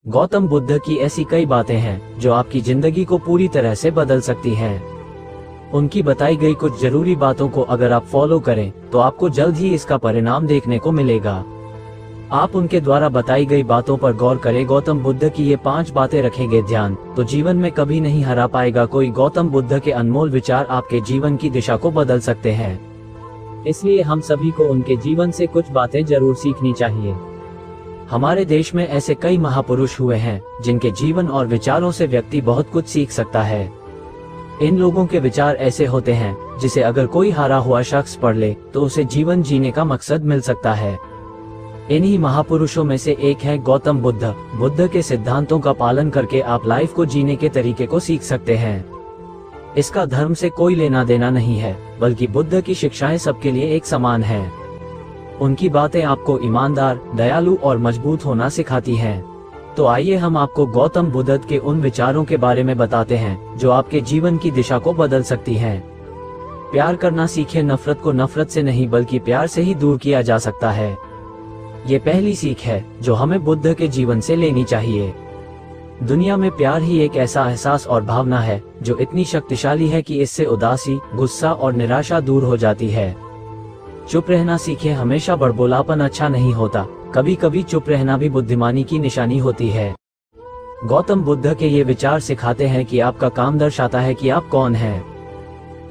गौतम बुद्ध की ऐसी कई बातें हैं जो आपकी जिंदगी को पूरी तरह से बदल सकती हैं। उनकी बताई गई कुछ जरूरी बातों को अगर आप फॉलो करें तो आपको जल्द ही इसका परिणाम देखने को मिलेगा। आप उनके द्वारा बताई गई बातों पर गौर करें। गौतम बुद्ध की ये 5 बातें रखेंगे ध्यान तो जीवन में कभी नहीं हरा पाएगा कोई। गौतम बुद्ध के अनमोल विचार आपके जीवन की दिशा को बदल सकते हैं, इसलिए हम सभी को उनके जीवन से कुछ बातें जरूर सीखनी चाहिए। हमारे देश में ऐसे कई महापुरुष हुए हैं जिनके जीवन और विचारों से व्यक्ति बहुत कुछ सीख सकता है। इन लोगों के विचार ऐसे होते हैं जिसे अगर कोई हारा हुआ शख्स पढ़ ले तो उसे जीवन जीने का मकसद मिल सकता है। इन्हीं महापुरुषों में से एक है गौतम बुद्ध। बुद्ध के सिद्धांतों का पालन करके आप लाइफ को जीने के तरीके को सीख सकते हैं। इसका धर्म से कोई लेना देना नहीं है, बल्कि बुद्ध की शिक्षाएं सबके लिए एक समान हैं। उनकी बातें आपको ईमानदार, दयालु और मजबूत होना सिखाती हैं। तो आइए हम आपको गौतम बुद्ध के उन विचारों के बारे में बताते हैं जो आपके जीवन की दिशा को बदल सकती हैं। प्यार करना सीखें। नफरत को नफरत से नहीं बल्कि प्यार से ही दूर किया जा सकता है। ये पहली सीख है जो हमें बुद्ध के जीवन से लेनी चाहिए। दुनिया में प्यार ही एक ऐसा एहसास और भावना है जो इतनी शक्तिशाली है कि इससे उदासी, गुस्सा और निराशा दूर हो जाती है। चुप रहना सीखें। हमेशा बड़बोलापन अच्छा नहीं होता, कभी कभी चुप रहना भी बुद्धिमानी की निशानी होती है। गौतम बुद्ध के ये विचार सिखाते हैं कि आपका काम दर्शाता है कि आप कौन हैं।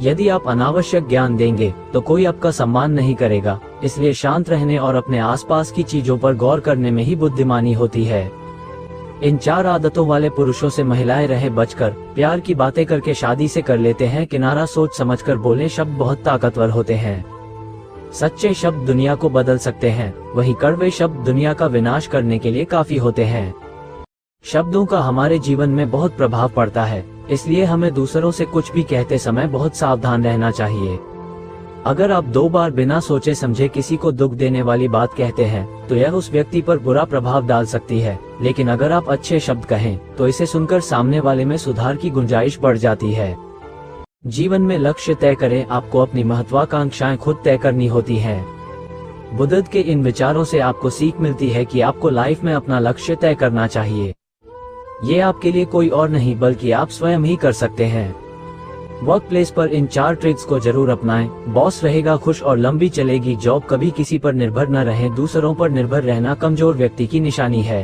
यदि आप अनावश्यक ज्ञान देंगे तो कोई आपका सम्मान नहीं करेगा, इसलिए शांत रहने और अपने आसपास की चीजों पर गौर करने में ही बुद्धिमानी होती है। इन 4 आदतों वाले पुरुषों से महिलाएं रहे बचकर। प्यार की बातें करके शादी से कर लेते हैं किनारा। सोच समझकर बोले शब्द बहुत ताकतवर होते हैं। सच्चे शब्द दुनिया को बदल सकते हैं, वहीं कड़वे शब्द दुनिया का विनाश करने के लिए काफी होते हैं। शब्दों का हमारे जीवन में बहुत प्रभाव पड़ता है, इसलिए हमें दूसरों से कुछ भी कहते समय बहुत सावधान रहना चाहिए। अगर आप 2 बार बिना सोचे समझे किसी को दुख देने वाली बात कहते हैं तो यह उस व्यक्ति पर बुरा प्रभाव डाल सकती है, लेकिन अगर आप अच्छे शब्द कहें तो इसे सुनकर सामने वाले में सुधार की गुंजाइश बढ़ जाती है। जीवन में लक्ष्य तय करें। आपको अपनी महत्वाकांक्षाएं खुद तय करनी होती हैं। बुद्ध के इन विचारों से आपको सीख मिलती है कि आपको लाइफ में अपना लक्ष्य तय करना चाहिए। ये आपके लिए कोई और नहीं बल्कि आप स्वयं ही कर सकते हैं। वर्क प्लेस पर इन 4 ट्रिक्स को जरूर अपनाएं। बॉस रहेगा खुश और लंबी चलेगी जॉब। कभी किसी पर निर्भर न रहें। दूसरों पर निर्भर रहना कमजोर व्यक्ति की निशानी है।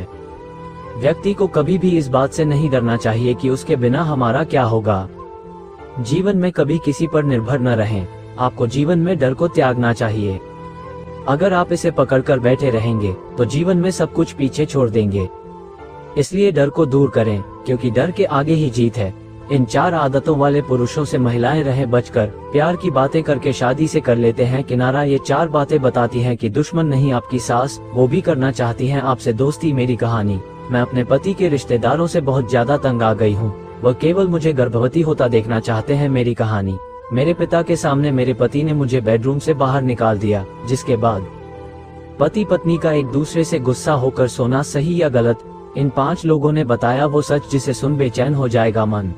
व्यक्ति को कभी भी इस बात से नहीं डरना चाहिए कि उसके बिना हमारा क्या होगा। जीवन में कभी किसी पर निर्भर न रहें। आपको जीवन में डर को त्यागना चाहिए। अगर आप इसे पकड़कर बैठे रहेंगे तो जीवन में सब कुछ पीछे छोड़ देंगे। इसलिए डर को दूर करें, क्योंकि डर के आगे ही जीत है। इन 4 आदतों वाले पुरुषों से महिलाएं रहे बचकर। प्यार की बातें करके शादी से कर लेते हैं किनारा। ये 4 बातें बताती हैं कि दुश्मन नहीं आपकी सास, वो भी करना चाहती हैं आपसे दोस्ती। मेरी कहानी। मैं अपने पति के रिश्तेदारों से बहुत ज्यादा तंग आ गई हूँ। वह केवल मुझे गर्भवती होता देखना चाहते हैं। मेरी कहानी। मेरे पिता के सामने मेरे पति ने मुझे बेडरूम से बाहर निकाल दिया, जिसके बाद पति पत्नी का एक दूसरे से गुस्सा होकर सोना सही या गलत। इन 5 लोगों ने बताया वो सच जिसे सुन बेचैन हो जाएगा मन।